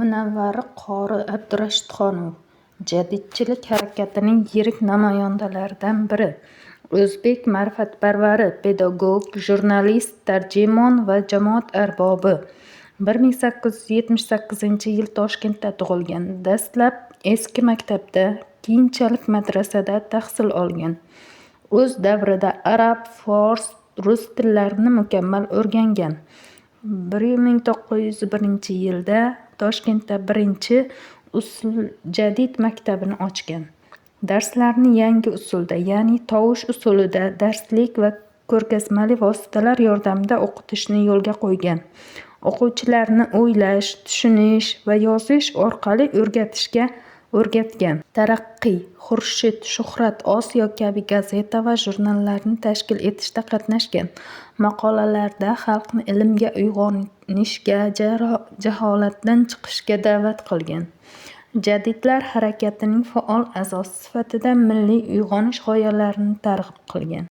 Munavvari qori Abdurashidxonov jadidchilik harakatining yirik namoyandalaridan biri. O'zbek ma'rifatparvari, pedagog, jurnalist, tarjimon va jamoat arbobi. 1878-yil Toshkentda tug'ilgan. Dastlab eski maktabda, keyinchalik madrasada tahsil olgan. O'z davrida arab, fors, rus tillarini mukammal o'rgangan. 1901-yilda Toshkentda birinchi usul-jadid maktabini ochgan. Darslarni yangi usulda, ya'ni tovush usulida darslik va ko'rgazmali vositalar yordamida o'qitishni yo'lga qo'ygan. O'quvchilarni o'ylash, tushunish va yozish orqali o'rgatgan. Taraqqiy, Xurshid, Shuhrat, Osiyo kabi gazeta va jurnallarni tashkil etishda qatnashgan. Maqolalarda xalqni ilmga uyg'onishga, jaholatdan chiqishga da'vat qilgan. Jadidlar harakatining faol a'zosi sifatida milliy uyg'onish g'oyalarini targ'ib qilgan.